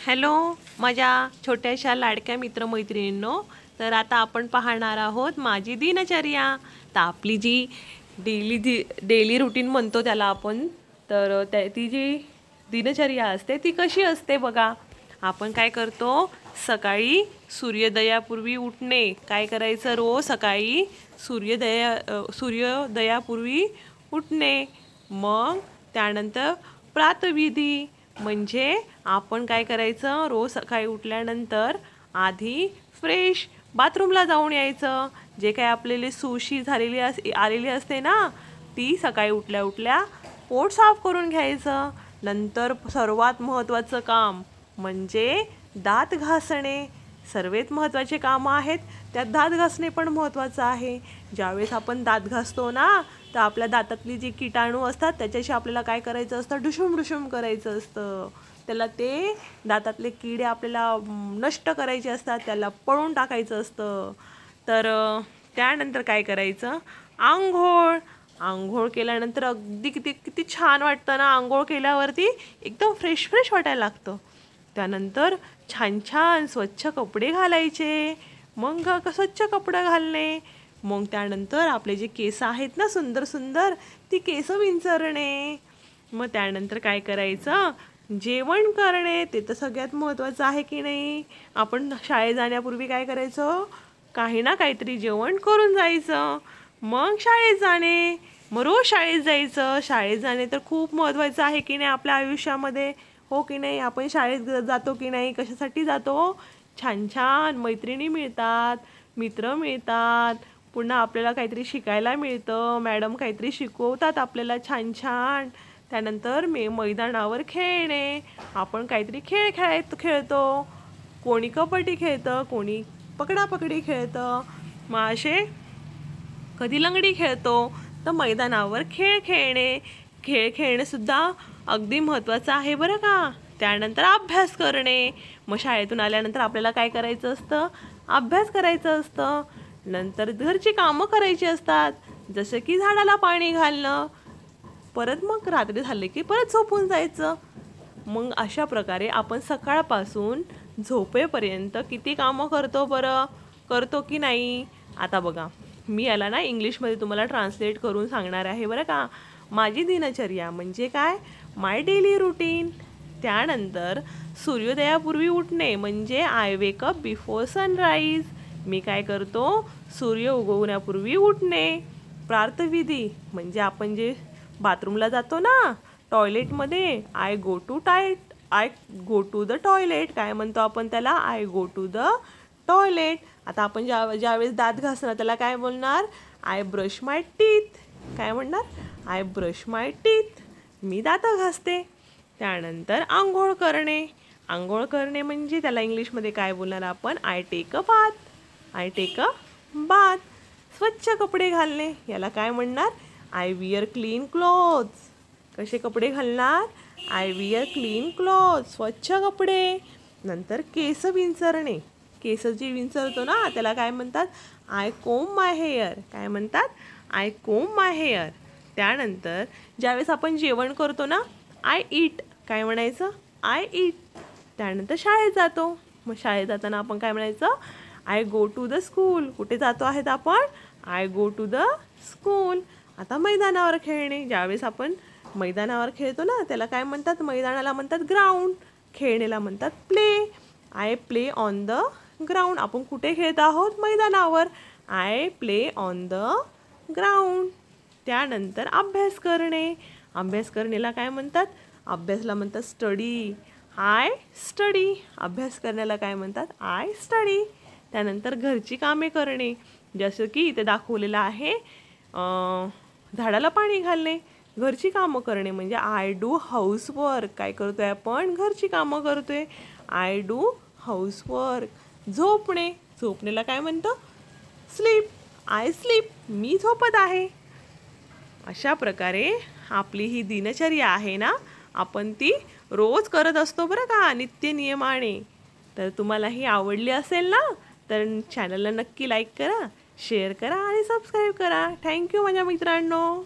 Hello माझ्या छोट्याशा लाडक्या मित्रमैत्रिणींनो, तर आता आपण पाहणार आहोत माझी दिनचर्या। तर आपली जी डेली रूटीन म्हणतो त्याला आपण, तर ती जी दिनचर्या असते ती कशी असते बघा। आपण काय करतो, सकाळी सूर्योदयापूर्वी उठणे। काय करायचं, रोज सकाळी सूर्योदयापूर्वी उठणे। मग त्यानंतर प्रातःविधी म्हणजे आपण काय करायचं, रोज सकाळी उठल्यानंतर आधी फ्रेश बाथरूमला जाऊन यायचं। जे काय आपल्याला सुशी आलेली असते ना, ती सकाळी उठल्या उठल्या पोट साफ करून घ्यायचं। नंतर सर्वात महत्त्वाचं काम म्हणजे दात घासणे। सर्वात महत्त्वाचे कामं आहेत, त्यात दात घासणे पण महत्त्वाचं आहे। ज्यावेळेस आपण दात घासतो ना, तर आपल्या दातातली जी कीटाणू असतात त्याच्याशी आपल्याला काय करायचं असतं, डुशुम डुशुम करायचं असतं। त्याला ते दातातले किडे आपल्याला नष्ट करायचे असतात, त्याला पळून टाकायचं असतं। तर त्यानंतर काय करायचं, आंघोळ केल्यानंतर अगदी किती छान वाटतं ना। आंघोळ केल्यावरती एकदम फ्रेश फ्रेश वाटायला लागतं। त्यानंतर छान छान स्वच्छ कपडे घालायचे। मग स्वच्छ कपडे घालणे, मग त्यानंतर आपले जे केस आहेत ना सुंदर सुंदर, ती केस विंचरणे। मग त्यानंतर काय करायचं, जेवण करणे। ते तर सगळ्यात महत्त्वाचं आहे की नाही। आपण शाळेत जाण्यापूर्वी काय करायचं, काही ना काहीतरी जेवण करून जायचं। मग शाळेत जाणे, मग रोज शाळेत जायचं। शाळेत जाणे तर खूप महत्त्वाचं आहे की नाही आपल्या आयुष्यामध्ये, हो की नाही। आपण शाळेत जातो की नाही, कशासाठी जातो, छान छान मैत्रिणी मिळतात, मित्र मिळतात, पुन्हा आपल्याला काहीतरी शिकायला मिळतं। मॅडम काहीतरी शिकवतात आपल्याला छान छान। त्यानंतर मैदानावर खेळणे, आपण काहीतरी खेळतो। कोणी कबड्डी खेळतं, कोणी पकडापकडी खेळतं, मग असे कधी लंगडी खेळतो। तर मैदानावर खेळ खेळणे सुद्धा अगदी महत्त्वाचं आहे बरं का। त्यानंतर अभ्यास करणे, मग शाळेतून आल्यानंतर आपल्याला काय करायचं असतं, अभ्यास करायचं असतं। नंतर घरची कामं करायची असतात, जसं की झाडाला पाणी घालणं। परत मग रात्री झाले की परत झोपून जायचं। मग अशा प्रकारे आपण सकाळपासून झोपेपर्यंत किती कामं करतो बरं, करतो की नाही। आता बघा, मी याला ना इंग्लिशमध्ये तुम्हाला ट्रान्सलेट करून सांगणार आहे बरं का। माझी दिनचर्या म्हणजे काय, माय डेली रूटीन। त्यानंतर सूर्योदयापूर्वी उठणे म्हणजे I wake up before sunrise. मी काय करतो, सूर्य उगवण्यापूर्वी उठणे। प्रातःविधी म्हणजे आपण जे बाथरूमला जातो ना, टॉयलेटमध्ये, I go to the toilet. काय म्हणतो आपण त्याला, I go to the toilet. आता आपण ज्यावेळेस दात घासणार त्याला काय बोलणार, आय ब्रश माय टीथ। काय म्हणणार, आय ब्रश माय टीथ, मी दात घासते। त्यानंतर आंघोळ करणे म्हणजे त्याला इंग्लिशमध्ये काय बोलणार आपण, आय टेक अ बाथ। स्वच्छ कपडे घालणे, याला काय म्हणणार, आय विअर क्लीन क्लोथ्स। कसे कपडे घालणार, आय विअर क्लीन क्लोथ्स, स्वच्छ कपडे। नंतर केस विंचरणे, केस जे विंचरतो ना त्याला काय म्हणतात, आय कोम्ब माय हेअर। काय म्हणतात, आय कोम्ब माय हेअर। त्यानंतर ज्यावेळेस आपण जेवण करतो ना, आय ईट। काय म्हणायचं, आय ईट। त्यानंतर शाळेत जातो, मग शाळेत जाताना आपण काय म्हणायचं, I go to the school. कुठे जातो आहेत आपण, I go to the school. आता मैदानावर खेळणे, ज्यावेळेस आपण मैदानावर खेळतो ना त्याला काय म्हणतात, मैदानाला म्हणतात ग्राउंड, खेळण्याला म्हणतात play. I play on the ground. आपण कुठे खेळत आहोत, मैदानावर, I play on the ground. त्यानंतर अभ्यास करण्याला काय म्हणतात, अभ्यासला म्हणतात स्टडी, आय स्टडी। अभ्यास करण्याला काय म्हणतात, आय स्टडी। त्यानंतर घरची कामे करणे, जसं की इथे दाखवलेलं आहे, झाडाला पाणी घालणे। घरची कामं करणे म्हणजे आय डू हाऊसवर्क। काय करतोय आपण, घरची कामं करतोय, आय डू हाऊसवर्क। झोपण्याला काय म्हणतो, स्लीप, आय स्लीप, मी झोपत आहे। अशा प्रकारे आपली ही दिनचर्या आहे ना, आपण ती रोज करत असतो बरं का, नित्य नियमाने। तर तुम्हाला ही आवडली असेल ना, तर चॅनलला नक्की लाईक करा, शेअर करा आणि सबस्क्राईब करा। थँक्यू माझ्या मित्रांनो।